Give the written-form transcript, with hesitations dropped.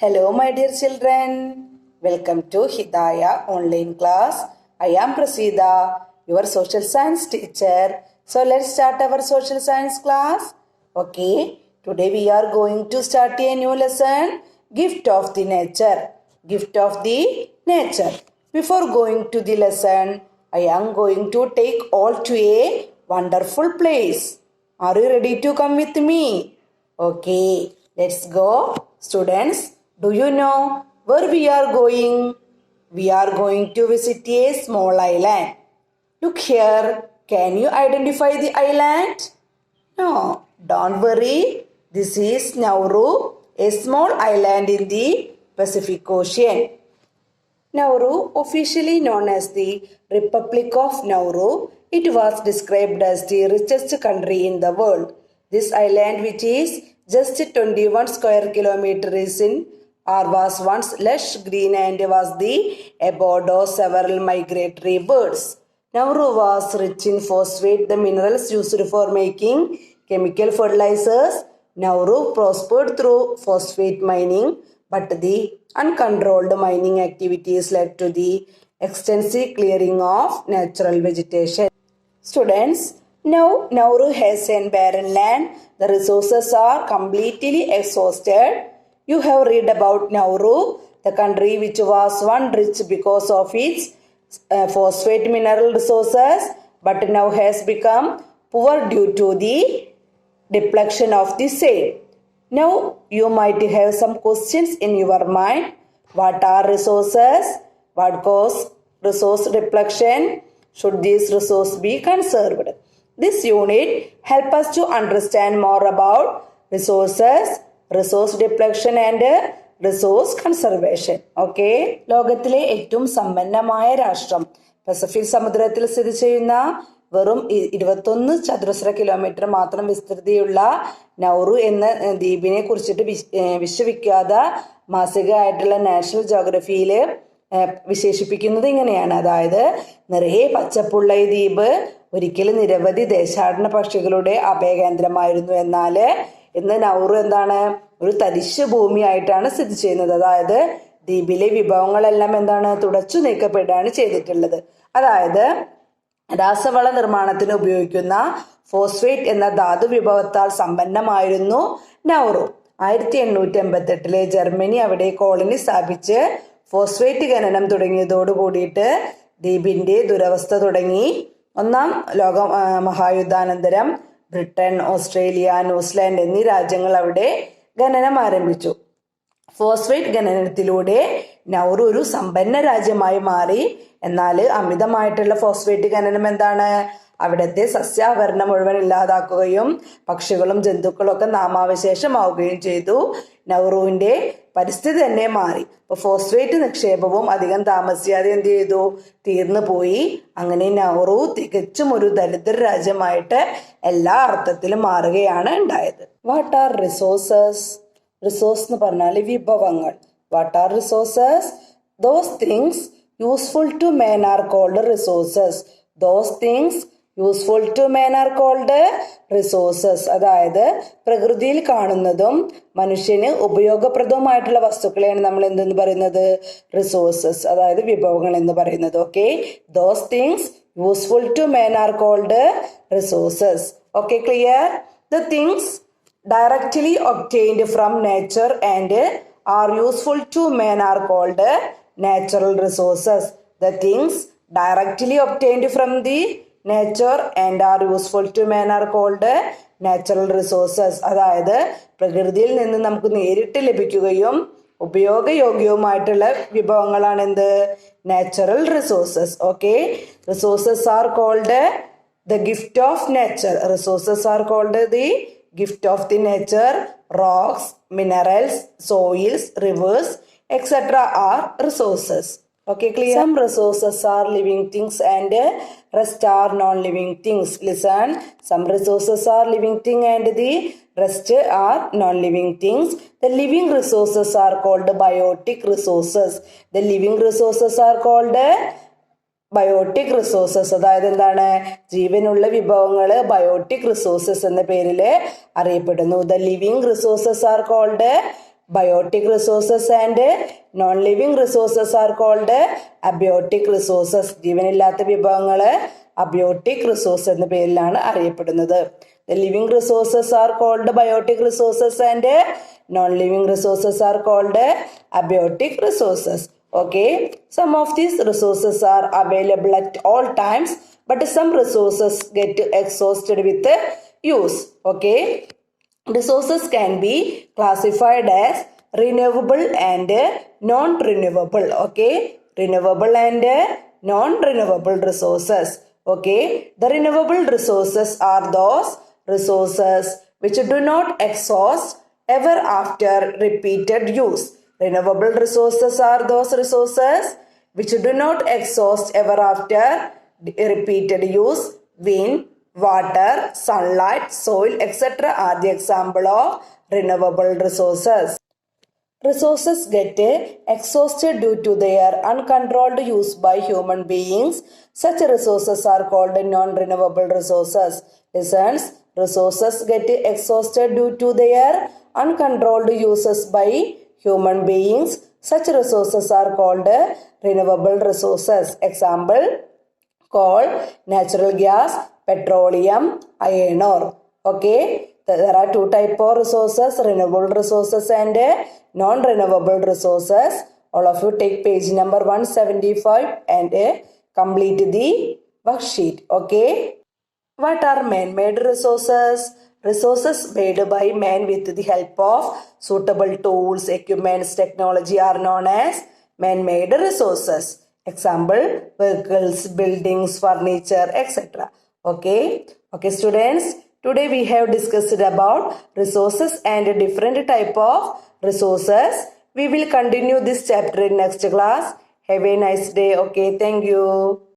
Hello, my dear children. Welcome to Hidaya online class. I am Prasida, your social science teacher. So let's start our social science class. Okay, today we are going to start a new lesson, Gift of the Nature. Gift of the Nature. Before going to the lesson, I am going to take all to a wonderful place. Are you ready to come with me? Okay, let's go. Students, do you know where we are going? We are going to visit a small island. Look here. Can you identify the island? No, don't worry. This is Nauru, a small island in the Pacific Ocean. Nauru, officially known as the Republic of Nauru, it was described as the richest country in the world. This island, which is just 21 square kilometers in or was once lush green and was the abode of several migratory birds. Nauru was rich in phosphate, the minerals used for making chemical fertilizers. Nauru prospered through phosphate mining, but the uncontrolled mining activities led to the extensive clearing of natural vegetation. Students, now Nauru has a barren land. The resources are completely exhausted. You have read about Nauru, the country which was once rich because of its phosphate mineral resources, but now has become poor due to the depletion of the same. Now you might have some questions in your mind. What are resources? What cause resource depletion? Should these resources be conserved? This unit helps us to understand more about resources, resource depletion and resource conservation. Okay. ലോകത്തിലെ ഏറ്റവും സമ്പന്നമായ രാഷ്ട്രം Pacific സമുദ്രത്തിൽ സ്ഥിതി ചെയ്യുന്ന വെറും 21 ചതുരശ്ര kilometre മാത്രം വിസ്തൃതിയുള്ള നൗറു എന്ന ദ്വീപിനെ കുറിച്ചിട്ട് വിശ്വവിഖ്യാത മാസികയായിട്ടുള്ള നാഷണൽ ജോഗ്രഫിയിൽ വിശേഷിപ്പിക്കുന്നത് ഇങ്ങനെയാണ്. അതായത് നിറയെ പച്ചപ്പുള്ള ഈ ദ്വീപ് ഒരിക്കലും നിരവധി ദേശാടന പക്ഷികളുടെ അഭയകേന്ദ്രമായിരുന്നു. എന്നാൽ ഇന്ന് നൗറു എന്താണ്, ഒരു തരിശ് ഭൂമിയായിട്ടാണ് സ്ഥിതി ചെയ്യുന്നത്. അതായത് ദ്വീപിലെ വിഭവങ്ങളെല്ലാം എന്താണ്, തുടച്ചു നീക്കപ്പെടുകയാണ് ചെയ്തിട്ടുള്ളത്. അതായത് രാസവള നിർമ്മാണത്തിന് ഉപയോഗിക്കുന്ന ഫോസ്ഫേറ്റ് എന്ന ധാതു വിഭവത്താൽ സമ്പന്നമായിരുന്നു നൗറു. 1888 ജർമ്മനി അവിടെ കോളനി സ്ഥാപിച്ച് ഫോസ്ഫേറ്റ് ഖനനം തുടങ്ങിയതോട് കൂടിയിട്ട് ദ്വീപിന്റെ ദുരവസ്ഥ തുടങ്ങി. ഒന്നാം ലോക മഹായുദ്ധാനന്തരം ബ്രിട്ടൻ, ഓസ്ട്രേലിയ, ന്യൂസിലാൻഡ് എന്നീ രാജ്യങ്ങൾ അവിടെ ഖനനം ആരംഭിച്ചു. ഫോസ്ഫേറ്റ് ഖനനത്തിലൂടെ നൗറു ഒരു സമ്പന്ന രാജ്യമായി മാറി. എന്നാൽ അമിതമായിട്ടുള്ള ഫോസ്ഫേറ്റ് ഖനനം എന്താണ്, അവിടുത്തെ സസ്യാവരണം മുഴുവൻ ഇല്ലാതാക്കുകയും പക്ഷികളും ജന്തുക്കളും ഒക്കെ നാമാവശേഷമാവുകയും ചെയ്തു. നൗറുവിന്റെ പരിസ്ഥിതി തന്നെ മാറി. അപ്പോൾ ഫോസ്ഫേറ്റ് നിക്ഷേപവും അധികം താമസിയാതെ എന്ത് ചെയ്തു, തീർന്നു പോയി. അങ്ങനെ നൗറു തികച്ചും ഒരു ദരിദ്ര രാജ്യമായിട്ട് എല്ലാ അർത്ഥത്തിലും മാറുകയാണ് ഉണ്ടായത്. What are resources? റിസോഴ്സ് എന്ന് പറഞ്ഞാൽ വിഭവങ്ങൾ. What are resources? Those things useful to man are called resources. Those things useful to man are called resources. അതായത് പ്രകൃതിയിൽ കാണുന്നതും മനുഷ്യന് ഉപയോഗപ്രദവുമായിട്ടുള്ള വസ്തുക്കളെയാണ് നമ്മൾ എന്തെന്ന് പറയുന്നത്, റിസോഴ്സസ്, അതായത് വിഭവങ്ങൾ എന്ന് പറയുന്നത്. Okay, those things useful to man are called resources. Okay, clear? The things directly obtained from nature and are useful to man are called natural resources. The things directly obtained from the nature and are useful to man are called natural resources. അതായത് പ്രകൃതിയിൽ നിന്ന് നമുക്ക് നേരിട്ട് ലഭിക്കുകയും ഉപയോഗയോഗ്യവുമായിട്ടുള്ള വിഭവങ്ങളാണ് എന്ത്, natural resources. Okay, resources are called the gift of nature. Resources are called the gift of the nature. Rocks, minerals, soils, rivers, etc. are resources. Okay, clear? Some resources are living things and rest are non-living things. Listen, some resources are living things and the rest are non-living things. The living resources are called biotic resources. The living resources are called biotic resources. അതായത് എന്താണ്, ജീവനുള്ള വിഭവങ്ങൾ biotic resources എന്ന പേരിൽ അറിയപ്പെടുന്നു. The living resources are called biotic resources and non-living resources are called abiotic resources. ജീവനില്ലാത്ത വിഭവങ്ങള് abiotic resource എന്ന പേരിലാണ് അറിയപ്പെടുന്നത്. The living resources are called biotic resources and non-living resources are called abiotic resources. Okay, some of these resources are available at all times, but some resources get exhausted with use. Okay, resources can be classified as renewable and non-renewable. Okay, renewable and non-renewable resources. Okay, the renewable resources are those resources which do not exhaust ever after repeated use. Renewable resources are those resources which do not exhaust ever after repeated use. Wind, water, sunlight, soil, etc. are the example of renewable resources. Resources get exhausted due to their uncontrolled use by human beings. Such resources are called non-renewable resources. Listen, resources get exhausted due to their uncontrolled uses by human beings. Such resources are called renewable resources. Example, coal, natural gas, petroleum, iron ore. Okay, there are two types of resources, renewable resources and non-renewable resources. All of you take page number 175 and complete the worksheet. Okay, what are man-made resources? Resources made by man with the help of suitable tools, equipments, technology are known as man-made resources. Example, vehicles, buildings, furniture, etc. Okay students, today we have discussed about resources and different type of resources. We will continue this chapter in next class. Have a nice day. Okay, thank you.